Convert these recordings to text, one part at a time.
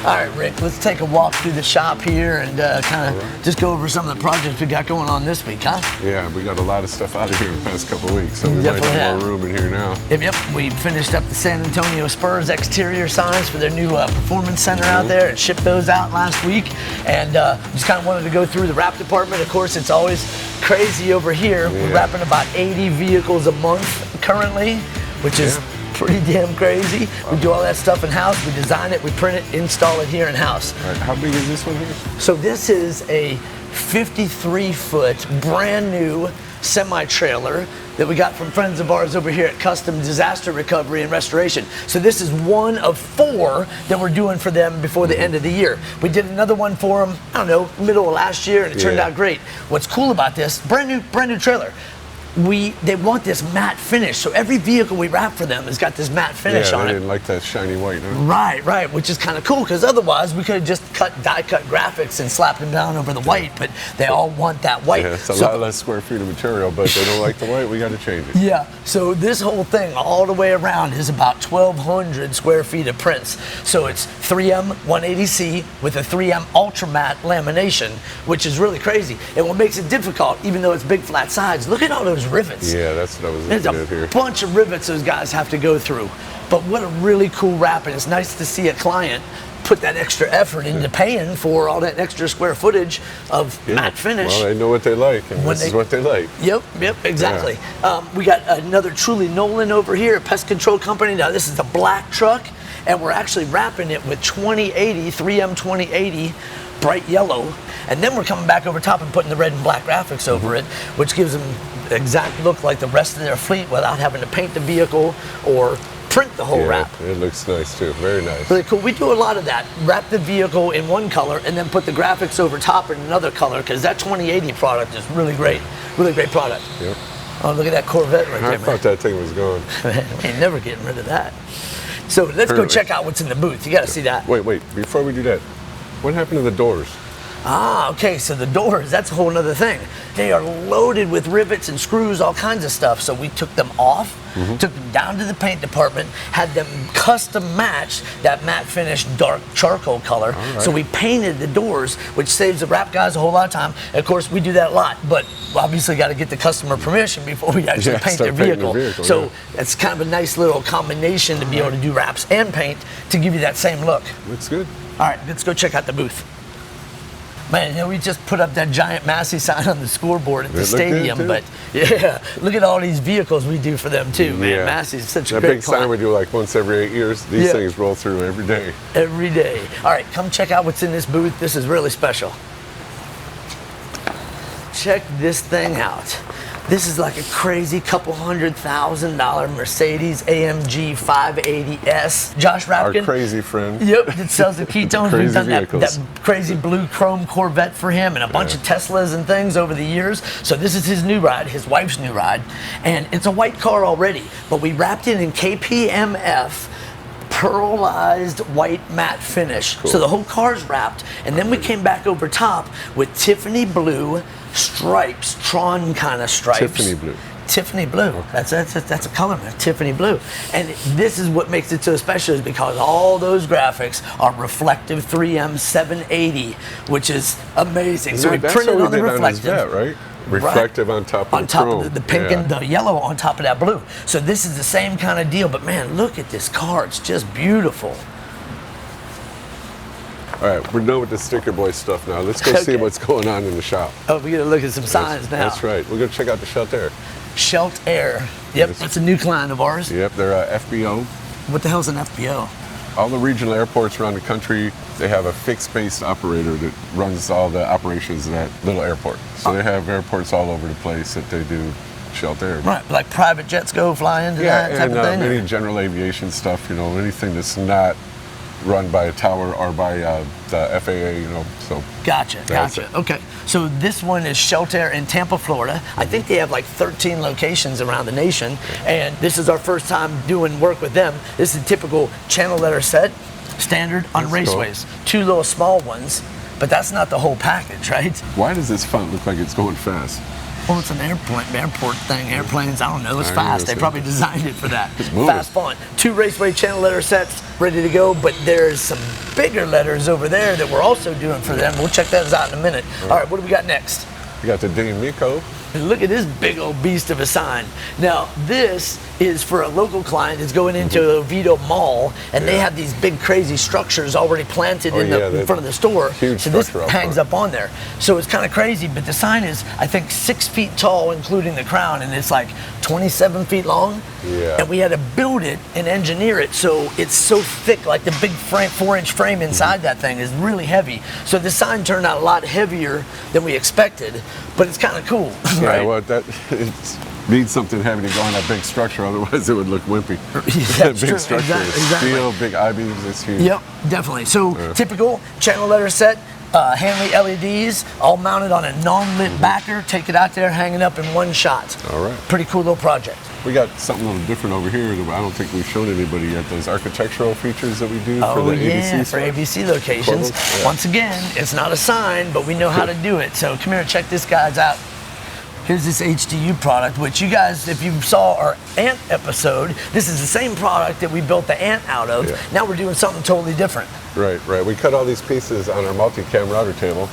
All right, Rick, let's take a walk through the shop here and kind of just go over some of the projects we got going on this week, huh? Yeah, we got a lot of stuff out of here in the past couple of weeks, so we might have more room in here now. Yep, we finished up the San Antonio Spurs exterior signs for their new performance center out there and shipped those out last week. And just kind of wanted to go through the wrap department. Of course, it's always crazy over here. We're wrapping about 80 vehicles a month currently, which is pretty damn crazy. We do all that stuff in-house. We design it, we print it, install it here in-house. All right, how big is this one here? So this is a 53-foot brand new semi-trailer that we got from friends of ours over here at Custom Disaster Recovery and Restoration. So this is one of 4 that we're doing for them before the end of the year. We did another one for them, I don't know, middle of last year, and it turned out great. What's cool about this, brand new trailer. They want this matte finish, so every vehicle we wrap for them has got this matte finish on it. Yeah, they didn't like that shiny white, huh? Right, which is kind of cool, because otherwise we could have just die-cut graphics and slapped them down over the white, but they all want that white. Yeah, it's a lot less square feet of material, but they don't like the white, we got to change it. Yeah, so this whole thing all the way around is about 1,200 square feet of prints. So it's 3M 180C with a 3M Ultra Matte lamination, which is really crazy. And what makes it difficult, even though it's big flat sides, look at all those rivets. Yeah, that's what I was looking at here. There's a bunch of rivets those guys have to go through. But what a really cool wrap, and it's nice to see a client put that extra effort into paying for all that extra square footage of matte finish. Well, they know what they like, and this is what they like. Yep, exactly. We got another Truly Nolan over here, a pest control company. Now this is a black truck, and we're actually wrapping it with 2080, 3M 2080, bright yellow. And then we're coming back over top and putting the red and black graphics over it, which gives them the exact look like the rest of their fleet without having to paint the vehicle or print the whole wrap. It looks nice too, very nice. Really cool. We do a lot of that. Wrap the vehicle in one color and then put the graphics over top in another color, because that 2080 product is really great product. Yep. Oh, look at that Corvette right there, I thought that thing was gone. We ain't never getting rid of that. So let's go check out what's in the booth. You got to see that. Wait, before we do that, what happened to the doors? Okay, so the doors, that's a whole nother thing. They are loaded with rivets and screws, all kinds of stuff. So we took them off, took them down to the paint department, had them custom match that matte finish dark charcoal color. So we painted the doors, which saves the wrap guys a whole lot of time. And of course, we do that a lot, but obviously got to get the customer permission before we actually paint their vehicle. So it's kind of a nice little combination to be able to do wraps and paint to give you that same look. Looks good. All right, let's go check out the booth. Man, you know, we just put up that giant Massey sign on the scoreboard at the stadium, but yeah, look at all these vehicles we do for them too, man. Massey's such a great big sign we do like once every 8 years. These things roll through every day. Every day. All right, come check out what's in this booth. This is really special. Check this thing out. This is like a crazy couple $100,000 Mercedes AMG 580S. Josh Rapkin. Our crazy friend. Yep, that sells the ketones. We've done that crazy blue chrome Corvette for him and a bunch of Teslas and things over the years. So this is his new ride, his wife's new ride. And it's a white car already, but we wrapped it in KPMF pearlized white matte finish. So the whole car's wrapped, and then we came back over top with Tiffany blue stripes, Tron kind of stripes. Tiffany blue. Tiffany blue. That's a color, man. Tiffany blue. And this is what makes it so special, is because all those graphics are reflective 3M 780, which is amazing. So we printed on the reflective. Right? Reflective on top of the pink and the yellow on top of that blue. So this is the same kind of deal, but man, look at this car. It's just beautiful. All right, we're done with the sticker boy stuff now. Let's go see what's going on in the shop. Oh, we're gonna look at some signs now. That's right. We're gonna check out the Shelter. Shelter. Yep, that's a new client of ours. Yep, they're FBO. What the hell's an FBO? All the regional airports around the country, they have a fixed-based operator that runs all the operations at that little airport. So they have airports all over the place that they do Shelter. Right, like private jets go fly into that type of thing? Yeah, and any general aviation stuff, you know, anything that's not run by a tower or by the FAA, you know, so. Gotcha. Okay, so this one is Shelter in Tampa, Florida. I think they have like 13 locations around the nation, and this is our first time doing work with them. This is a typical channel letter set, standard on raceways. Cool. 2 little small ones, but that's not the whole package, right? Why does this font look like it's going fast? Well, it's an airport thing. Airplanes, I don't know. It's I fast. They understand. probably designed it for that. It's moving. Fast font. 2 raceway channel letter sets ready to go, but there's some bigger letters over there that we're also doing for them. We'll check those out in a minute. All right, what do we got next? We got the GrimCo. Look at this big old beast of a sign. Now, this is for a local client that's going into Envato Mall, and they have these big crazy structures already planted in front of the store. Huge so this structure hangs up on there. So it's kind of crazy, but the sign is, I think, 6 feet tall, including the crown, and it's like 27 feet long. Yeah. And we had to build it and engineer it so it's so thick, like the big frame, 4-inch frame inside that thing is really heavy. So the sign turned out a lot heavier than we expected, but it's kind of cool. Yeah, right? well, it needs something heavy to go on that big structure, otherwise it would look wimpy. Yeah, that big structure is steel, big I-beams, it's huge. Yep, definitely. So typical channel letter set, Hanley LEDs, all mounted on a non-lit backer. Take it out there, hanging up in one shot. All right. Pretty cool little project. We got something a little different over here that I don't think we've shown anybody yet. Those architectural features that we do for the ABC for ABC locations. Yeah. Once again, it's not a sign, but we know how to do it. So come here and check this guys out. Here's this HDU product, which you guys, if you saw our ant episode, this is the same product that we built the ant out of. Yeah. Now we're doing something totally different. Right, right. We cut all these pieces on our multi-cam router table.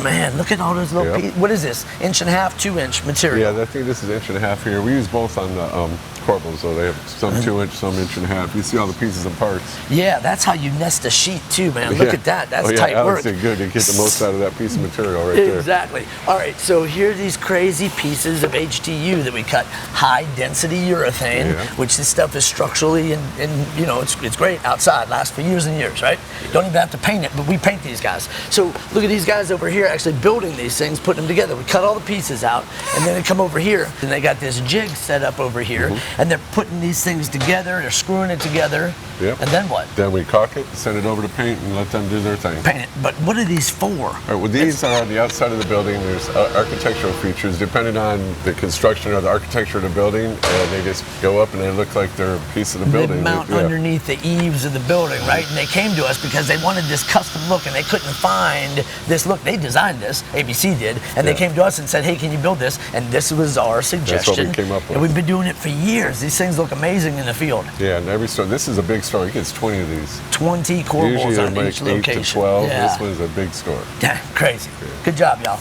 Man, look at all those little pieces. What is this? 1.5-inch, 2-inch material? Yeah, I think this is 1.5 here. We use both on the corbels, so they have some 2-inch, some 1.5. You see all the pieces and parts. Yeah, that's how you nest a sheet too, man. Look at that. That's tight Alex work. did good. You get the most out of that piece of material right there. Exactly. All right, so here are these crazy pieces of HDU that we cut. High density urethane, which this stuff is structurally and you know, it's great outside. Lasts for years and years, right? Don't even have to paint it, but we paint these guys. So look at these guys over here actually building these things, putting them together. We cut all the pieces out, and then they come over here, and they got this jig set up over here, and they're putting these things together, they're screwing it together, and then what? Then we caulk it, send it over to paint, and let them do their thing. Paint it. But what are these for? All right, well, these are on the outside of the building. There's architectural features depending on the construction or the architecture of the building, and they just go up and they look like they're a piece of the building. They mount underneath the eaves of the building, right? And they came to us because they wanted this custom look, and they couldn't find this look. They designed this, ABC did, and they came to us and said, hey, can you build this? And this was our suggestion. That's what we came up with. And we've been doing it for years. These things look amazing in the field. Yeah, and every store, this is a big store. It gets 20 of these. 20 corbels Usually on each like 8 location. to 12. Yeah. This one's a big store. Yeah, crazy. Good job, y'all.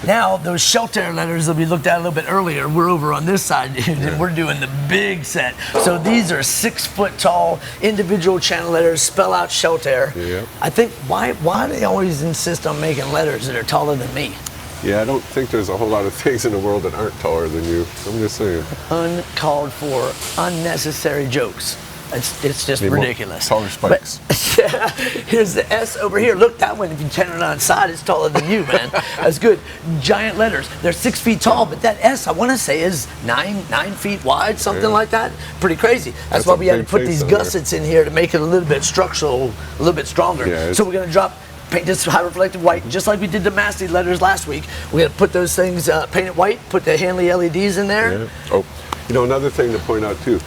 Now, those shelter letters that we looked at a little bit earlier, we're over on this side, and we're doing the big set. So these are 6 foot tall individual channel letters, spell out shelter. Yeah. I think, why do they always insist on making letters that are taller than me? Yeah, I don't think there's a whole lot of things in the world that aren't taller than you. I'm just saying. Uncalled for, unnecessary jokes. It's just ridiculous. Taller spikes. But, here's the S over here. Look, that one, if you turn it on its side, it's taller than you, man. That's good. Giant letters. They're 6 feet tall, but that S, I want to say, is 9 feet wide, something like that. Pretty crazy. That's why we had to put these gussets in here to make it a little bit structural, a little bit stronger. Yeah, so we're going to paint this high reflective white, just like we did the Masty letters last week. We're going to put those things, paint it white, put the Hanley LEDs in there. Yeah. Oh, you know, another thing to point out, too.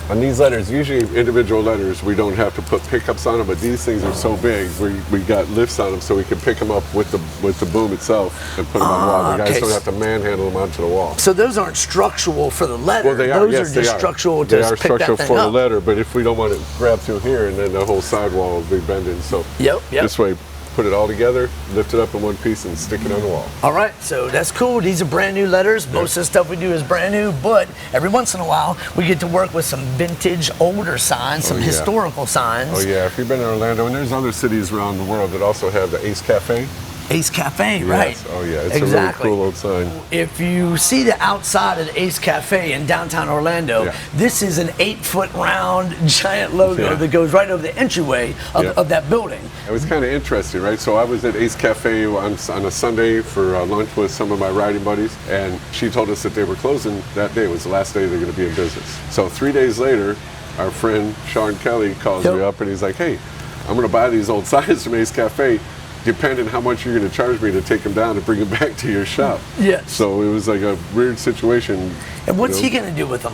On these letters, usually individual letters, we don't have to put pickups on them, but these things are so big, we got lifts on them so we can pick them up with the boom itself and put them on the wall. The guys don't have to manhandle them onto the wall. So those aren't structural for the letter. Well, they are. Those are just structural to They are pick structural that thing for the up. letter, but if we don't want it grabbed through here, and then the whole sidewall will be bending. So this way, put it all together, lift it up in one piece, and stick it on the wall. All right, so that's cool. These are brand new letters. Most of the stuff we do is brand new, but every once in a while, we get to work with some vintage, older signs, some historical signs. Oh yeah, if you've been in Orlando, and there's other cities around the world that also have the Ace Cafe. Ace Cafe, right? Yes. Oh yeah, it's a really cool old sign. If you see the outside of the Ace Cafe in downtown Orlando, this is an 8 foot round giant logo that goes right over the entryway of that building. It was kind of interesting, right? So I was at Ace Cafe on a Sunday for lunch with some of my riding buddies, and she told us that they were closing that day. It was the last day they're going to be in business. So 3 days later, our friend Sean Kelly calls me up and he's like, hey, I'm going to buy these old signs from Ace Cafe, depending how much you're going to charge me to take them down and bring them back to your shop. Yes. So it was like a weird situation. And what's he going to do with them?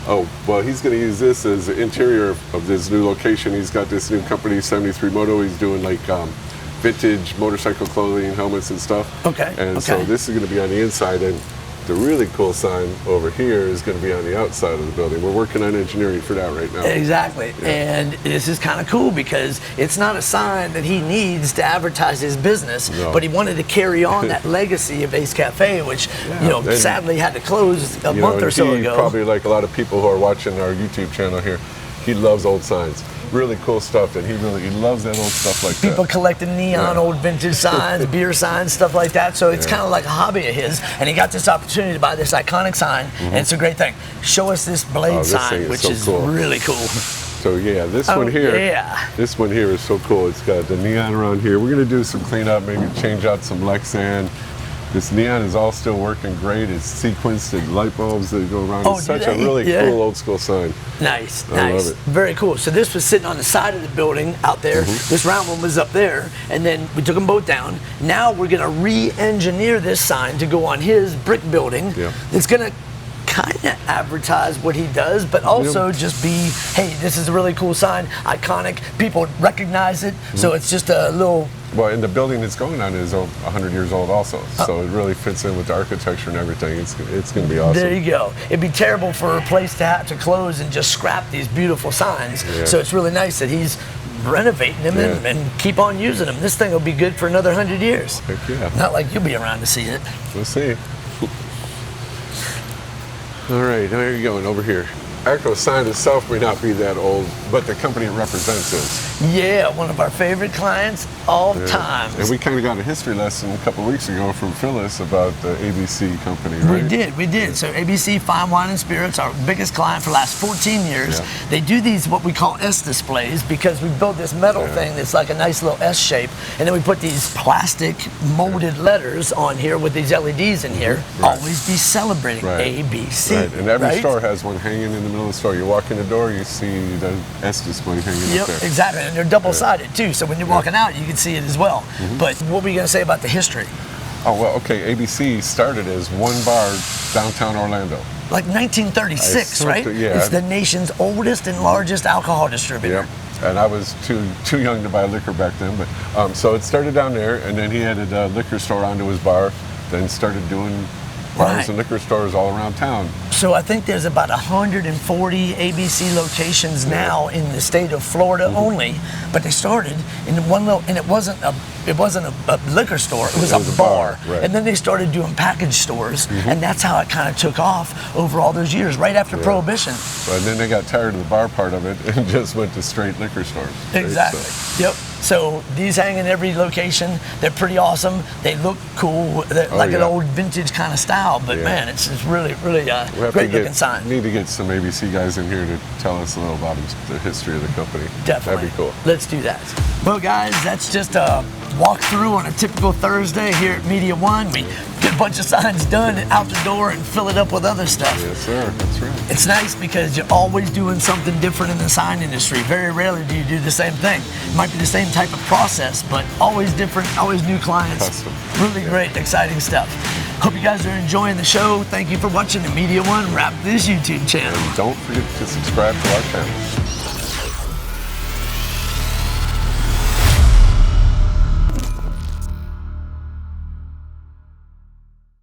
Oh, well, he's going to use this as the interior of this new location. He's got this new company, 73 Moto. He's doing like vintage motorcycle clothing, helmets and stuff. Okay. And so this is going to be on the inside, and The really cool sign over here is going to be on the outside of the building. We're working on engineering for that right now. Exactly. Yeah. And this is kind of cool because it's not a sign that he needs to advertise his business, but he wanted to carry on that legacy of Ace Cafe, which, you know, sadly had to close a month or so ago. Probably like a lot of people who are watching our YouTube channel here, he loves old signs. Really cool stuff, and he loves that old stuff like People that. collecting neon, old vintage signs, beer signs, stuff like that. So it's kind of like a hobby of his, and he got this opportunity to buy this iconic sign, and it's a great thing. Show us this blade sign, which is cool. Really cool. So yeah, this one here, this one here is so cool. It's got the neon around here. We're gonna do some cleanup, maybe change out some Lexan. This neon is all still working great. It's sequenced and light bulbs that go around. It's such a really cool old school sign. Nice, I love it. Very cool. So this was sitting on the side of the building out there. This round one was up there, and then we took them both down. Now we're gonna re-engineer this sign to go on his brick building. It's gonna kind of advertise what he does, but also just be, hey, this is a really cool sign, iconic, people recognize it, so it's just a little... Well, and the building it's going on is 100 years old also, so it really fits in with the architecture and everything. It's going to be awesome. There you go. It'd be terrible for a place to have to close and just scrap these beautiful signs, so it's really nice that he's renovating them and keep on using them. This thing will be good for another 100 years. Heck yeah. Not like you'll be around to see it. We'll see. All right, now you're going over here. Akzo sign itself may not be that old, but the company it represents is. Yeah, one of our favorite clients all time. And we kind of got a history lesson a couple of weeks ago from Phyllis about the ABC company, right? We did. So ABC Fine Wine and Spirits, our biggest client for the last 14 years. They do these what we call S displays because we built this metal thing that's like a nice little S shape, and then we put these plastic molded letters on here with these LEDs in here. Always be celebrating ABC. And every store has one hanging in the middle of the store. You walk in the door, you see the S display hanging up there. Exactly, and they're double-sided too, so when you're walking out, you can see it as well. But what were you going to say about the history? Oh, well, okay, ABC started as one bar downtown Orlando. Like 1936, right? Yeah. It's the nation's oldest and largest alcohol distributor. And I was too young to buy liquor back then, but so it started down there, and then he added a liquor store onto his bar, then started doing bars and liquor stores all around town. So I think there's about 140 ABC locations now in the state of Florida only, but they started in one little, and it wasn't a liquor store, it was a bar. And then they started doing package stores, and that's how it kind of took off over all those years, right after Prohibition. And then they got tired of the bar part of it and just went to straight liquor stores. Exactly. Yep. So these hang in every location. They're pretty awesome. They look cool, like an old vintage kind of style. But man, it's really, really great looking sign. We need to get some ABC guys in here to tell us a little about the history of the company. Definitely. That'd be cool. Let's do that. Well, guys, that's just a walkthrough on a typical Thursday here at Media One. We get a bunch of signs done and out the door and fill it up with other stuff. Yes, sir. That's right. It's nice because you're always doing something different in the sign industry. Very rarely do you do the same thing. It might be the same type of process, but always different, always new clients. Custom. Really great, exciting stuff. Hope you guys are enjoying the show. Thank you for watching the Media One Wrap This YouTube channel. And don't forget to subscribe to our channel.